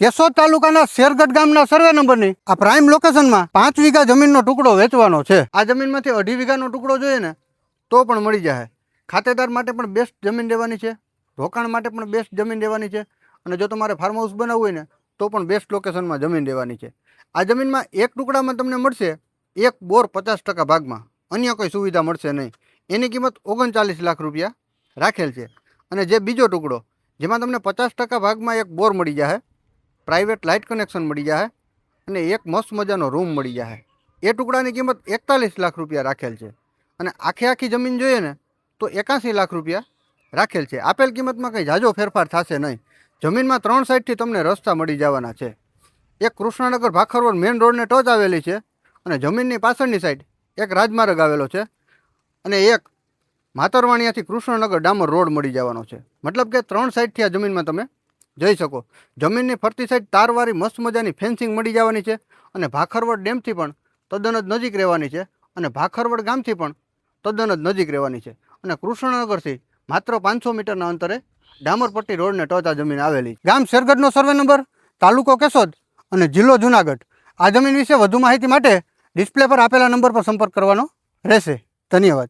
કેશોદ તાલુકાના શેરગઢ ગામના સર્વે નંબરની આ પ્રાઇમ લોકેશનમાં 5 વીઘા જમીનનો ટુકડો વેચવાનો છે। આ જમીનમાંથી 2.5 વીઘાનો ટુકડો જોઈએ ને તો પણ મળી જાય। ખાતેદાર માટે પણ બેસ્ટ જમીન દેવાની છે, રોકાણ માટે પણ બેસ્ટ જમીન દેવાની છે, અને જો તમારે ફાર્મ હાઉસ બનાવવું હોય ને તો પણ બેસ્ટ લોકેશનમાં જમીન દેવાની છે। આ જમીનમાં એક ટુકડામાં તમને મળશે એક બોર 50% ભાગમાં, અન્ય કોઈ સુવિધા મળશે નહીં। એની કિંમત 39 લાખ રૂપિયા રાખેલ છે। અને જે બીજો ટુકડો જેમાં તમને 50% ભાગમાં એક બોર મળી જાય, પ્રાઇવેટ લાઇટ કનેક્શન મળી જાય અને એક મસ્ત મજાનો રૂમ મળી જાય, એ ટુકડાની કિંમત 41 લાખ રૂપિયા રાખેલ છે। અને આખી જમીન જોઈએ ને તો 81 લાખ રૂપિયા રાખેલ છે। આપેલ કિંમતમાં કંઈ ઝાઝો ફેરફાર થશે નહીં। જમીનમાં 3 સાઈડથી તમને રસ્તા મળી જવાના છે। એક કૃષ્ણનગર ભાખરવડ મેઇન રોડને ટચ આવેલી છે, અને જમીનની પાછળની સાઈડ એક રાજમાર્ગ આવેલો છે, અને એક માતરવાણીયાથી કૃષ્ણનગર ડામર રોડ મળી જવાનો છે। મતલબ કે 3 સાઈડથી આ જમીનમાં તમે જઈ શકો। જમીનની ફરતી સાઈડ તારવાળી મસ્ત મજાની ફેન્સિંગ મળી જવાની છે, અને ભાખરવડ ડેમથી પણ તદ્દન જ નજીક રહેવાની છે, અને ભાખરવડ ગામથી પણ તદ્દન જ નજીક રહેવાની છે, અને કૃષ્ણનગરથી માત્ર 500 મીટરના અંતરે ડામરપટ્ટી રોડને ટચ આ જમીન આવેલી। ગામ શેરગઢનો સર્વે નંબર, તાલુકો કેશોદ અને જિલ્લો જુનાગઢ। આ જમીન વિશે વધુ માહિતી માટે ડિસ્પ્લે પર આપેલા નંબર પર સંપર્ક કરવાનો રહેશે। ધન્યવાદ।